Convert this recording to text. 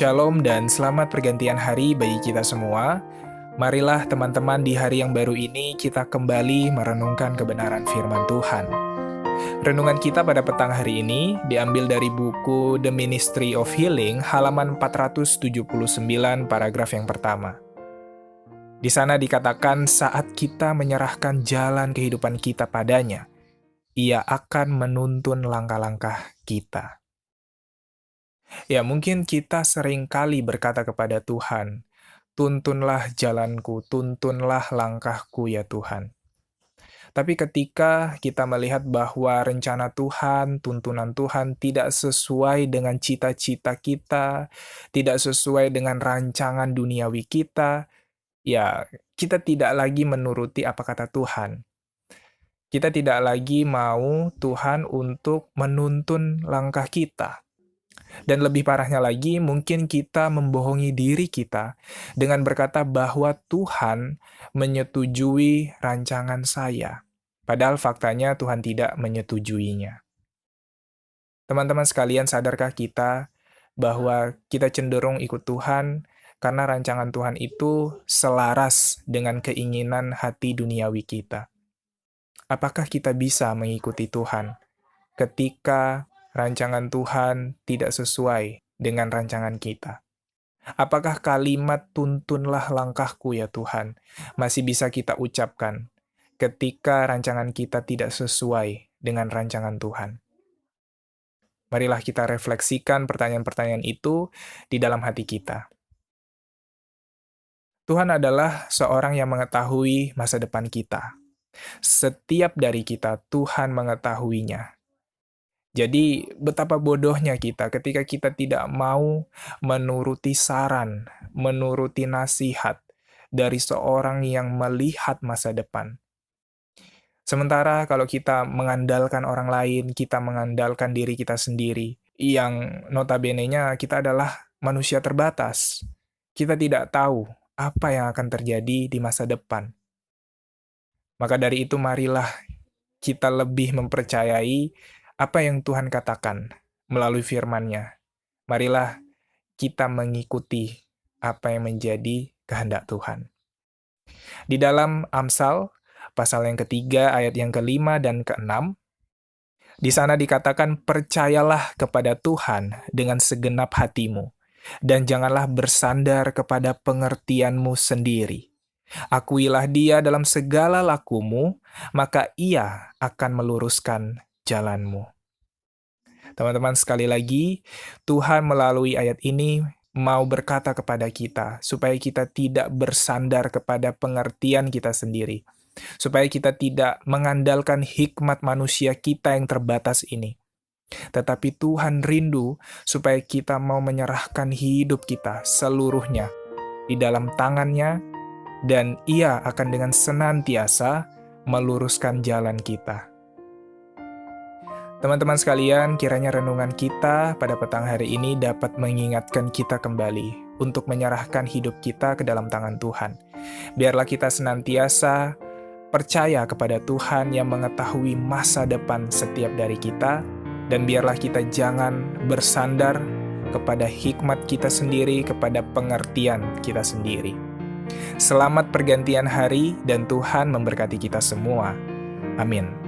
Shalom dan selamat pergantian hari bagi kita semua. Marilah teman-teman di hari yang baru ini kita kembali merenungkan kebenaran firman Tuhan. Renungan kita pada petang hari ini diambil dari buku The Ministry of Healing halaman 479 paragraf yang pertama. Di sana dikatakan saat kita menyerahkan jalan kehidupan kita padanya, Ia akan menuntun langkah-langkah kita. Ya, mungkin kita sering kali berkata kepada Tuhan, tuntunlah jalanku, tuntunlah langkahku ya Tuhan. Tapi ketika kita melihat bahwa rencana Tuhan, tuntunan Tuhan tidak sesuai dengan cita-cita kita, tidak sesuai dengan rancangan duniawi kita, ya kita tidak lagi menuruti apa kata Tuhan. Kita tidak lagi mau Tuhan untuk menuntun langkah kita. Dan lebih parahnya lagi, mungkin kita membohongi diri kita dengan berkata bahwa Tuhan menyetujui rancangan saya. Padahal faktanya Tuhan tidak menyetujuinya. Teman-teman sekalian, sadarkah kita bahwa kita cenderung ikut Tuhan karena rancangan Tuhan itu selaras dengan keinginan hati duniawi kita? Apakah kita bisa mengikuti Tuhan ketika rancangan Tuhan tidak sesuai dengan rancangan kita? Apakah kalimat tuntunlah langkahku ya Tuhan masih bisa kita ucapkan ketika rancangan kita tidak sesuai dengan rancangan Tuhan? Marilah kita refleksikan pertanyaan-pertanyaan itu di dalam hati kita. Tuhan adalah seorang yang mengetahui masa depan kita. Setiap dari kita, Tuhan mengetahuinya. Jadi, betapa bodohnya kita ketika kita tidak mau menuruti saran, menuruti nasihat dari seorang yang melihat masa depan. Sementara kalau kita mengandalkan orang lain, kita mengandalkan diri kita sendiri, yang notabene-nya kita adalah manusia terbatas. Kita tidak tahu apa yang akan terjadi di masa depan. Maka dari itu marilah kita lebih mempercayai apa yang Tuhan katakan melalui firman-Nya. Marilah kita mengikuti apa yang menjadi kehendak Tuhan. Di dalam Amsal, pasal yang ketiga, ayat yang kelima dan keenam, di sana dikatakan, percayalah kepada Tuhan dengan segenap hatimu, dan janganlah bersandar kepada pengertianmu sendiri. Akuilah Dia dalam segala lakumu, maka Ia akan meluruskan jalanmu. Teman-teman, sekali lagi, Tuhan melalui ayat ini mau berkata kepada kita, supaya kita tidak bersandar kepada pengertian kita sendiri, supaya kita tidak mengandalkan hikmat manusia kita yang terbatas ini. Tetapi Tuhan rindu supaya kita mau menyerahkan hidup kita seluruhnya di dalam tangan-Nya, dan Ia akan dengan senantiasa meluruskan jalan kita. Teman-teman sekalian, kiranya renungan kita pada petang hari ini dapat mengingatkan kita kembali untuk menyerahkan hidup kita ke dalam tangan Tuhan. Biarlah kita senantiasa percaya kepada Tuhan yang mengetahui masa depan setiap dari kita, dan biarlah kita jangan bersandar kepada hikmat kita sendiri, kepada pengertian kita sendiri. Selamat pergantian hari dan Tuhan memberkati kita semua. Amin.